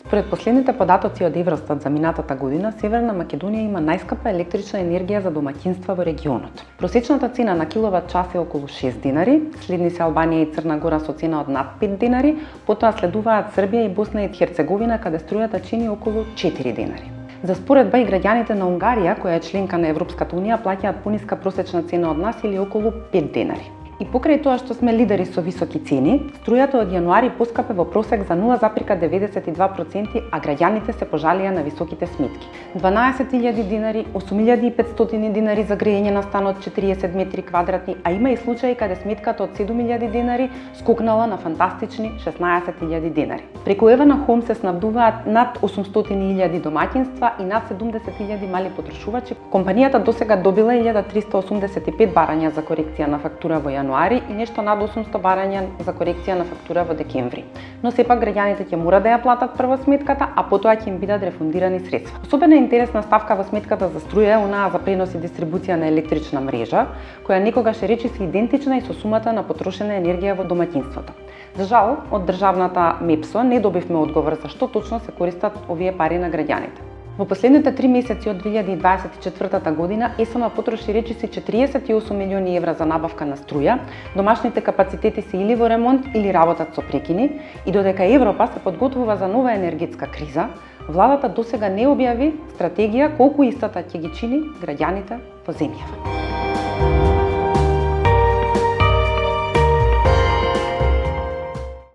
Според последните податоци од Евростат за минатата година, Северна Македонија има најскапа електрична енергија за домаќинства во регионот. Просечната цена на киловат час е околу 6 динари, следни се Албанија и Црна Гора со цена од над 5 динари, потоа следуваат Србија и Босна и Херцеговина каде струјата чини околу 4 динари. За споредба и граѓаните на Унгарија, која е членка на Европската унија, плаќаат пониска просечна цена од нас или околу 5 динари. И покрај тоа што сме лидери со високи цени, струјата од јануари поскапе во просек за 0,92%, а граѓаните се пожалија на високите сметки. 12.000 динари, 8.500 динари за грејење на стан од 40 метри квадратни, а има и случаи каде сметката од 7.000 динари скокнала на фантастични 16.000 динари. Преку Евана Хом се снабдуваат над 800.000 домаќинства и над 70.000 мали потрошувачи. Компанијата досега добила 1385 барања за корекција на фактура во јануари и нешто над 800 барања за корекција на фактура во декември. Но сепак граѓаните ќе мора да ја платат прво сметката, а потоа ќе им бидат рефундирани средства. Особено интересна ставка во сметката за струја е онаа за пренос и дистрибуција на електрична мрежа, која некогаш речиси идентична и со сумата на потрошена енергија во домаќинството. За жал, од државната МЕПСО не добивме одговор за што точно се користат овие пари на граѓаните. Во последните 3 месеци од 2024 година ЕСМ потроши речиси 48 милиони евра за набавка на струја, домашните капацитети се или во ремонт или работат со прекини и додека Европа се подготвува за нова енергетска криза, владата досега не објави стратегија колку истата ќе ги чини граѓаните во земјава.